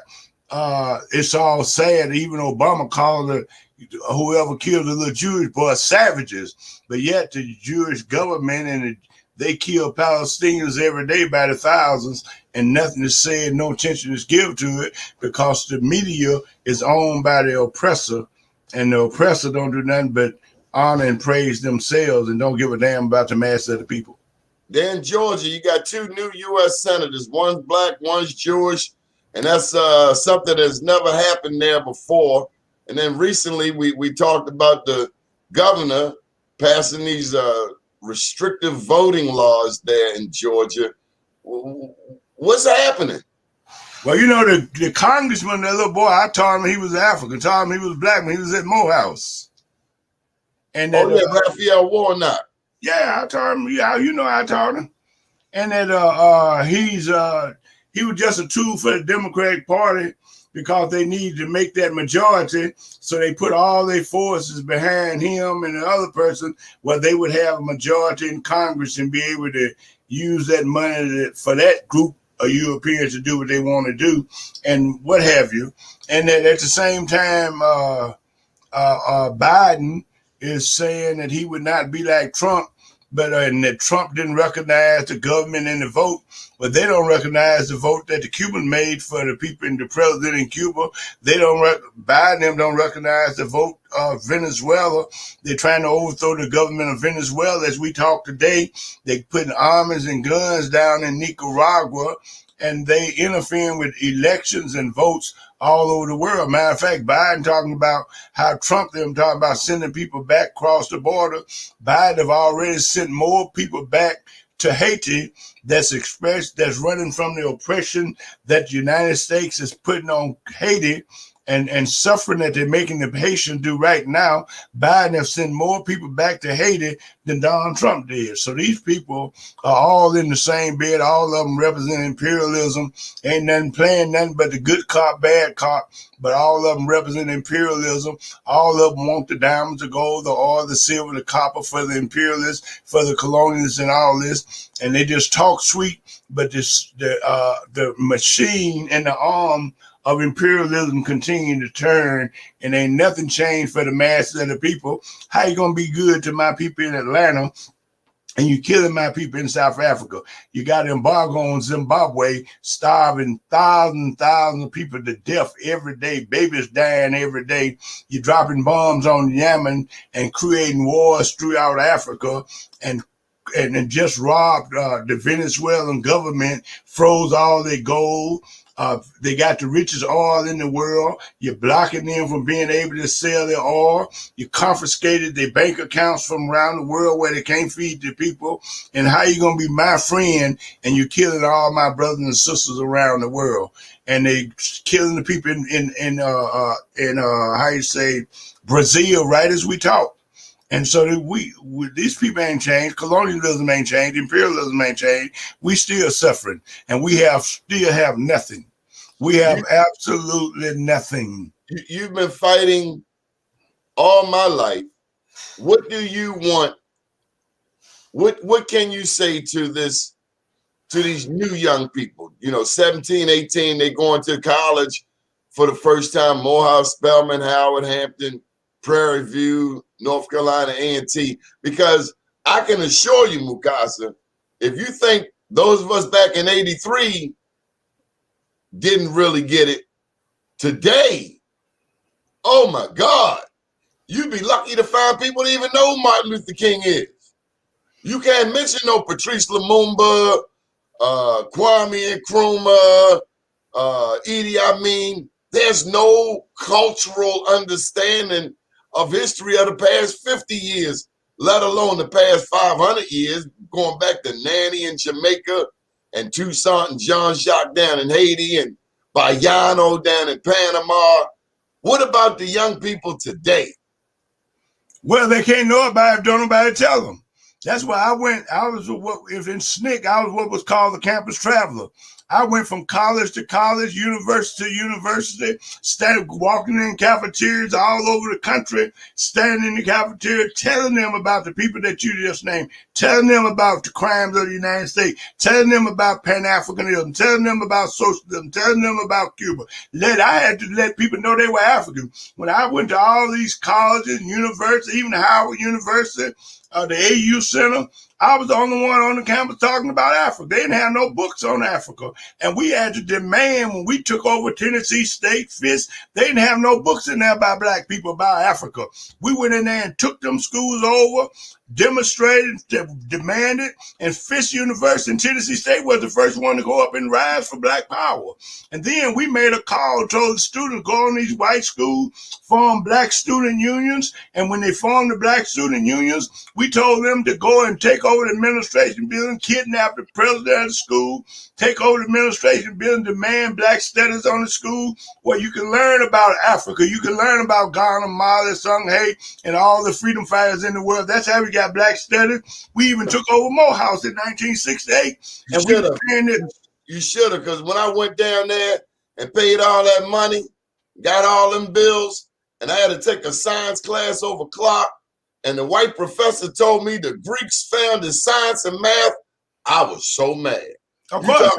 it's all sad. Even Obama called whoever killed the little Jewish boy savages. But yet the Jewish government and they kill Palestinians every day by the thousands, and nothing is said, no attention is given to it, because the media is owned by the oppressor, and the oppressor don't do nothing but honor and praise themselves and don't give a damn about the mass of the people. Then Georgia, you got 2 new U.S. senators. One's black, one's Jewish, and that's something that's never happened there before. And then recently, we talked about the governor passing these restrictive voting laws there in Georgia. What's happening? Well, you know, the congressman, that little boy, I told him he was African, told him he was black when he was at Morehouse. And that, Raphael Warnock. Yeah, I told him. Yeah, you know, I told him, and that he was just a tool for the Democratic Party because they needed to make that majority. So they put all their forces behind him and the other person, where they would have a majority in Congress and be able to use that money for that group of Europeans to do what they want to do and what have you. And that at the same time, Biden is saying that he would not be like Trump, but and that Trump didn't recognize the government and the vote, but they don't recognize the vote that the Cubans made for the people and the president in Cuba. They don't. Biden them don't recognize the vote of Venezuela. They're trying to overthrow the government of Venezuela. As we talk today, they're putting arms and guns down in Nicaragua, and they interfering with elections and votes all over the world. Matter of fact, Biden talking about how Trump them talking about sending people back across the border. Biden have already sent more people back to Haiti that's running from the oppression that the United States is putting on Haiti and suffering that they're making the Haitians do right now. Biden have sent more people back to Haiti than Donald Trump did. So these people are all in the same bed. All of them represent imperialism. Ain't nothing playing nothing but the good cop, bad cop. But all of them represent imperialism. All of them want the diamonds, the gold, the oil, the silver, the copper for the imperialists, for the colonialists and all this. And they just talk sweet, but the machine and the arm of imperialism continue to turn, and ain't nothing changed for the masses of the people. How you gonna be good to my people in Atlanta and you killing my people in South Africa? You got embargo on Zimbabwe, starving thousands of people to death every day, babies dying every day. You're dropping bombs on Yemen and creating wars throughout Africa, and just robbed the Venezuelan government, froze all their gold. They got the richest oil in the world. You're blocking them from being able to sell their oil. You confiscated their bank accounts from around the world where they can't feed the people. And how you gonna be my friend and you're killing all my brothers and sisters around the world? And they killing the people in how you say, Brazil, right as we talk. And so these people ain't changed. Colonialism ain't changed. Imperialism ain't changed. We still suffering, and we still have nothing. We have absolutely nothing. You've been fighting all my life. What do you want? What can you say to these new young people? 17, 18, they going to college for the first time. Morehouse, Spelman, Howard, Hampton, Prairie View, North Carolina, A&T, because I can assure you, Mukasa, if you think those of us back in 83 didn't really get it, today, oh my God, you'd be lucky to find people that even know who Martin Luther King is. You can't mention no Patrice Lumumba, Kwame Nkrumah, Idi Amin. There's no cultural understanding of history of the past 50 years, let alone the past 500 years, going back to Nanny in Jamaica and Toussaint and Jean-Jacques down in Haiti and Bayano down in Panama. What about the young people today? Well, they can't know about it if don't nobody tell them. That's why I was in SNCC, I was what was called the campus traveler. I went from college to college, university to university, started walking in cafeterias all over the country, standing in the cafeteria, telling them about the people that you just named, telling them about the crimes of the United States, telling them about Pan-Africanism, telling them about socialism, telling them about Cuba. I had to let people know they were African. When I went to all these colleges, universities, even Howard University, the AU Center, I was the only one on the campus talking about Africa. They didn't have no books on Africa. And we had to demand when we took over Tennessee State, Fisk, they didn't have no books in there by black people about Africa. We went in there and took them schools over, demonstrated, demanded, and Fisk University in Tennessee State was the first one to go up and rise for black power. And then we made a call, told the students, go on these white schools, form black student unions. And when they formed the black student unions, we told them to go and take over the administration building, kidnap the president of the school, take over the administration building, demand black studies on the school where you can learn about Africa. You can learn about Ghana, Mali, Songhay, and all the freedom fighters in the world. That's how we got black studies. We even took over Morehouse in 1968. You should have, because when I went down there and paid all that money, got all them bills, and I had to take a science class over clock, and the white professor told me the Greeks founded science and math, I was so mad. Of course, I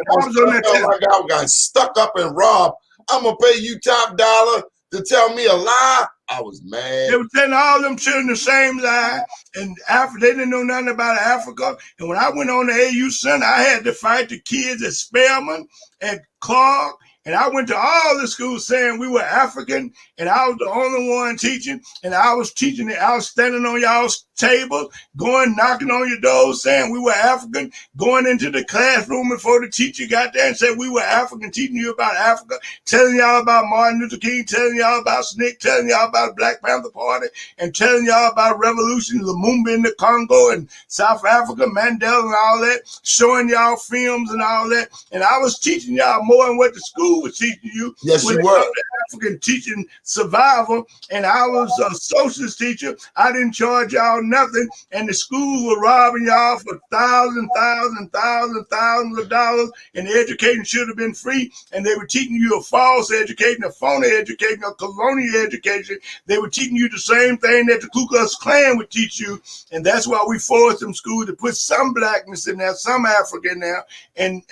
got stuck up and robbed. I'm going to pay you top dollar to tell me a lie. I was mad. They were telling all them children the same lie. And they didn't know nothing about Africa. And when I went on the AU Center, I had to fight the kids at Spelman, at Clark. And I went to all the schools saying we were African, and I was the only one teaching. And I was teaching it. I was standing on y'all's table, going knocking on your doors, saying we were African, going into the classroom before the teacher got there and said we were African, teaching you about Africa, telling y'all about Martin Luther King, telling y'all about SNCC, telling y'all about the Black Panther Party, and telling y'all about Revolution, Lumumba in the Congo and South Africa, Mandela and all that, showing y'all films and all that. And I was teaching y'all more than what the school was teaching you. Yes, you were. African teaching survival, and I was a socialist teacher. I didn't charge y'all nothing, and the schools were robbing y'all for thousands of dollars, and the education should have been free, and they were teaching you a false education, a phony education, a colonial education. They were teaching you the same thing that the Ku Klux Klan would teach you, and that's why we forced them schools to put some blackness in there, some Africa in there, and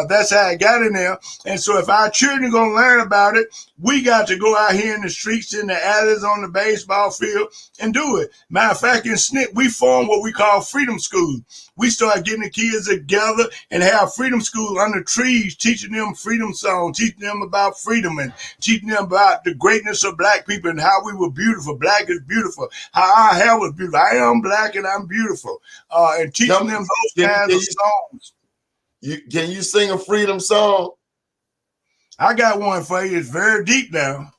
that's how it got in there. And so if our children are going to learn about it, we got to go out here in the streets, in the alleys, on the baseball field, and do it. Matter of fact, in SNCC, we formed what we call freedom schools. We started getting the kids together and have freedom schools under trees, teaching them freedom songs, teaching them about freedom, and teaching them about the greatness of black people and how we were beautiful. Black is beautiful. How our hair was beautiful. I am black and I'm beautiful. And teaching them those kinds of songs. Can you sing a freedom song? I got one for you. It's very deep now.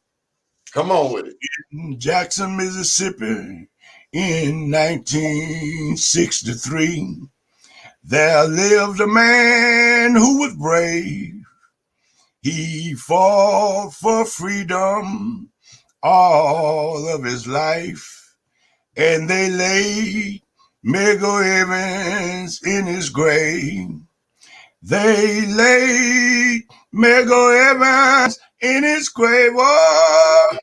Come on with it. In Jackson, Mississippi, in 1963, there lived a man who was brave. He fought for freedom all of his life, and they laid Medgar Evans in his grave. They laid Medgar Evans in his grave. Oh,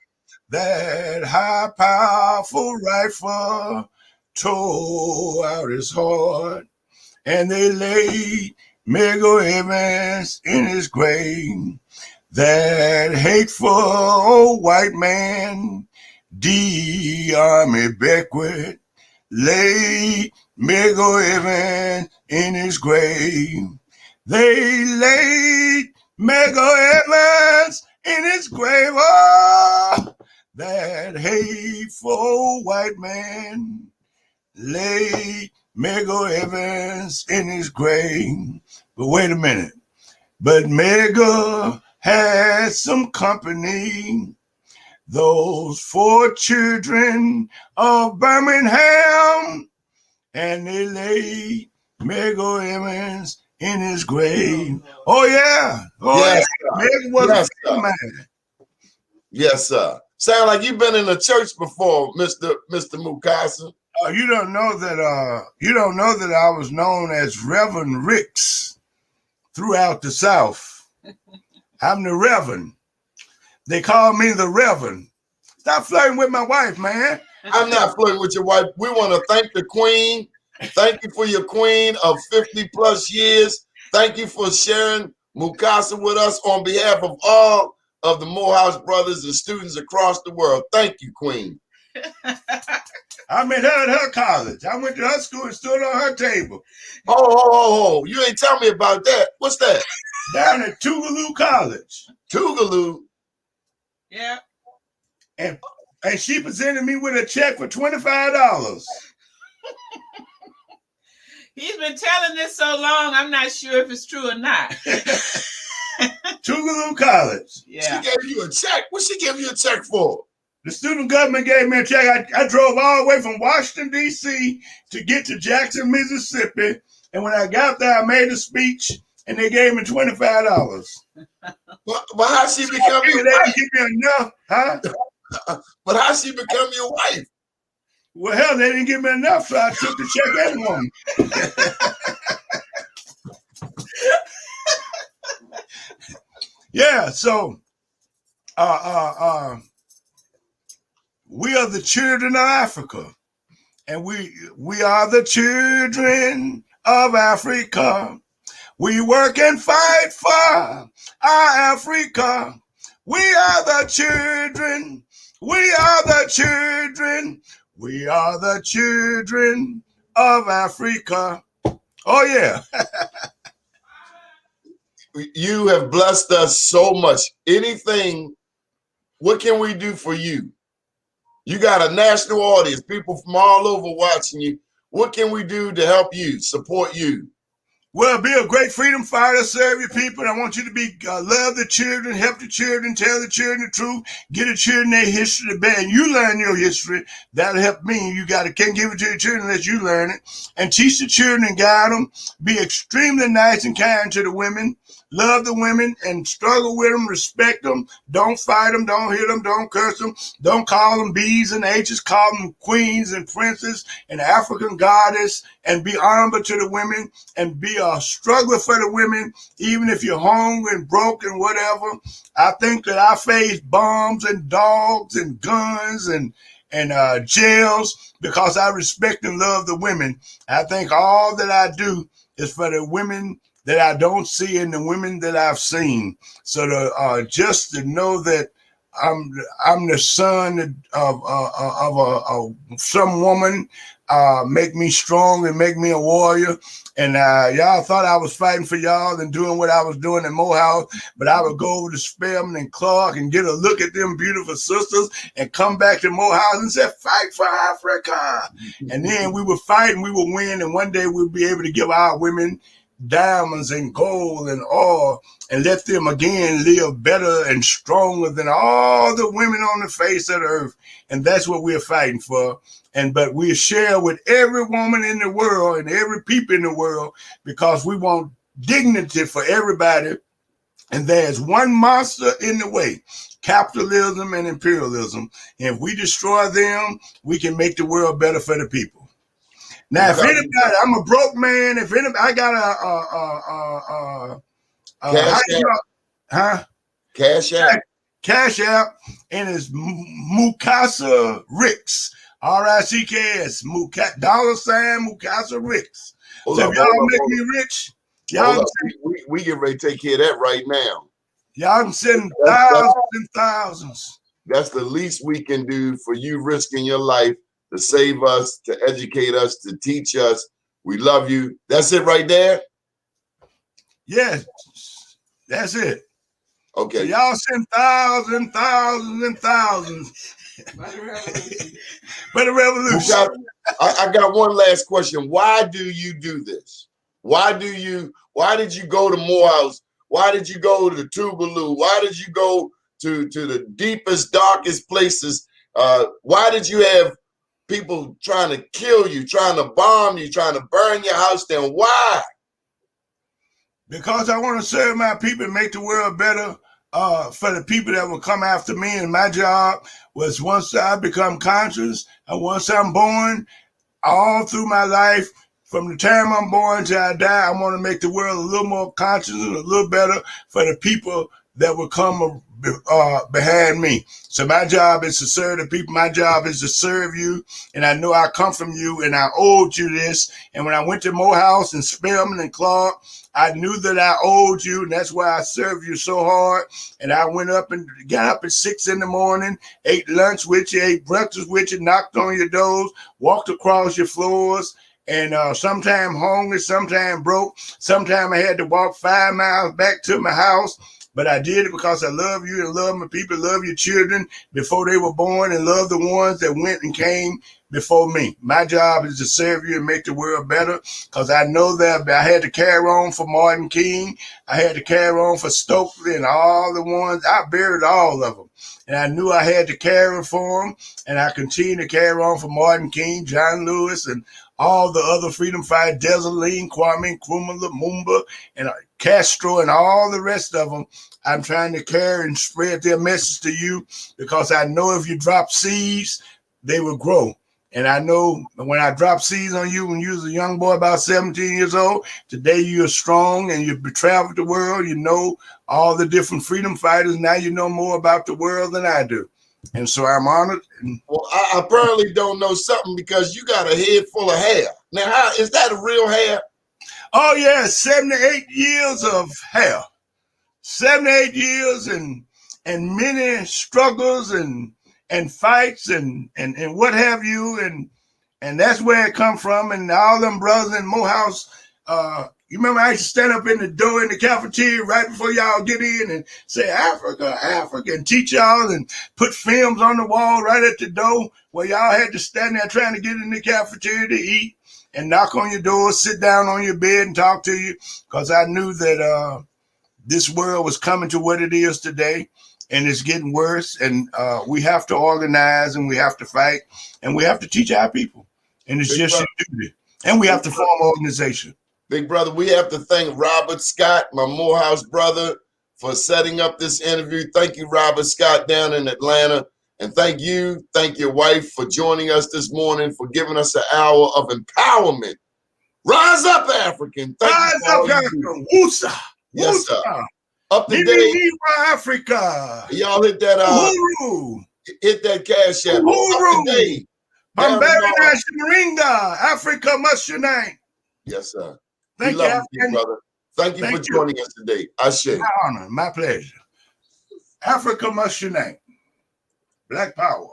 that high, powerful rifle tore out his heart, and they laid Medgar Evans in his grave. That hateful old white man, D. Army Beckwith, laid Medgar Evans in his grave. They laid Medgar Evans in his grave. Oh, that hateful white man laid Medgar Evans in his grave. But wait a minute. But Medgar had some company. Those 4 children of Birmingham, and they laid Medgar Evans in his grave. Oh yeah. Oh yes, yeah. Medgar was a man. Yes, sir. Sound like you've been in a church before, Mr. Mukasa. You don't know that I was known as Reverend Ricks throughout the South. I'm the Reverend. They call me the Reverend. Stop flirting with my wife, man. I'm not flirting with your wife. We want to thank the Queen. Thank you for your queen of 50 plus years. Thank you for sharing Mukasa with us on behalf of all of the Morehouse brothers and students across the world. Thank you, Queen. I met her at her college. I went to her school and stood on her table. Oh, you ain't tell me about that. What's that? Down at Tougaloo College. Tougaloo? Yeah. And she presented me with a check for $25. He's been telling this so long, I'm not sure if it's true or not. Tougaloo College. Yeah. She gave you a check. What she give you a check for? The student government gave me a check. I drove all the way from Washington, D.C. to get to Jackson, Mississippi. And when I got there, I made a speech, and they gave me $25. But how she become your They wife? didn't give me enough, huh? But how she become your wife? Well, hell, they didn't give me enough, so I took the check and won. Yeah, so we are the children of Africa, and we are the children of Africa. We work and fight for our Africa. We are the children. We are the children. We are the children of Africa. Oh, yeah. You have blessed us so much. Anything, what can we do for you? You got a national audience, people from all over watching you. What can we do to help you, support you? Well, be a great freedom fighter, serve your people. I want you to be love the children, help the children, tell the children the truth, get the children their history, and you learn your history. That'll help me. You can't give it to your children unless you learn it. And teach the children and guide them. Be extremely nice and kind to the women. Love the women and struggle with them, respect them. Don't fight them, don't hit them, don't curse them. Don't call them B's and H's, call them queens and princes and African goddess, and be honorable to the women and be a struggler for the women, even if you're hungry and broke and whatever. I think that I face bombs and dogs and guns and jails because I respect and love the women. I think all that I do is for the women that I don't see and the women that I've seen. So just to know that I'm the son of some woman, make me strong and make me a warrior. And y'all thought I was fighting for y'all and doing what I was doing in Morehouse, but I would go over to Spelman and Clark and get a look at them beautiful sisters and come back to Morehouse and say, fight for Africa. And then we would fight and we would win. And one day we'll be able to give our women diamonds and gold and oil and let them again live better and stronger than all the women on the face of the earth. And that's what we're fighting for. But we share with every woman in the world and every people in the world because we want dignity for everybody. And there's one monster in the way, capitalism and imperialism. And if we destroy them, we can make the world better for the people. Now, if anybody, I'm a broke man. If anybody, I got Cash App. Cash App, and it's Mukasa Ricks. R-I-C-K-S. $Mukasa Ricks. So if y'all make me rich, y'all we get ready to take care of that right now. Y'all can send thousands and thousands. That's the least we can do for you risking your life to save us, to educate us, to teach us. We love you. That's it right there? Yes, that's it. Okay. So y'all send thousands and thousands. For the revolution. I got one last question. Why do you do this? Why did you go to Morehouse? Why did you go to Tougaloo? Why did you go to the deepest, darkest places? Why did you have people trying to kill you, trying to bomb you, trying to burn your house down? Why? Because I want to serve my people and make the world better for the people that will come after me. And my job was once I become conscious and once I'm born, all through my life, from the time I'm born till I die, I want to make the world a little more conscious and a little better for the people that will come behind me. So my job is to serve the people. My job is to serve you. And I know I come from you and I owed you this. And when I went to Morehouse and Spelman and Clark, I knew that I owed you. And that's why I served you so hard. And I went up and got up at 6 in the morning, ate lunch with you, ate breakfast with you, knocked on your doors, walked across your floors. And sometime hungry, sometime broke. Sometime I had to walk 5 miles back to my house. But I did it because I love you and love my people, love your children before they were born, and love the ones that went and came before me. My job is to serve you and make the world better, because I know that I had to carry on for Martin King. I had to carry on for Stokely and all the ones. I buried all of them. And I knew I had to carry for them, and I continue to carry on for Martin King, John Lewis, and all the other freedom fighters, Dessalines, Kwame Nkrumah, Lumumba, and Castro, and all the rest of them. I'm trying to carry and spread their message to you, because I know if you drop seeds, they will grow. And I know when I drop seeds on you when you was a young boy about 17 years old, today you're strong and you've traveled the world. You know all the different freedom fighters. Now you know more about the world than I do. And so I'm honored. Well, I apparently don't know something, because you got a head full of hair. Now, how is that a real hair? Oh, yeah, 78 years of hair. 78 years and many struggles and fights and what have you. And that's where it come from. And all them brothers in Morehouse, you remember I used to stand up in the door in the cafeteria right before y'all get in and say, Africa, Africa, and teach y'all and put films on the wall right at the door where y'all had to stand there trying to get in the cafeteria to eat and knock on your door, sit down on your bed and talk to you, because I knew that this world was coming to what it is today, and it's getting worse. And we have to organize, and we have to fight, and we have to teach our people. And it's just your duty. And we have to form an organization. Big brother, we have to thank Robert Scott, my Morehouse brother, for setting up this interview. Thank you, Robert Scott, down in Atlanta. And thank your wife for joining us this morning, for giving us an hour of empowerment. Rise up, African. Rise up, African. WUSA. Yes, sir. Up to date. Africa. Y'all hit that hit that cash app. Up to date. Bambari Moringa. Africa must unite. Yes, sir. Thank you, brother. Thank you for joining us today. Ashe. My honor, my pleasure. Africa must unite. Black power.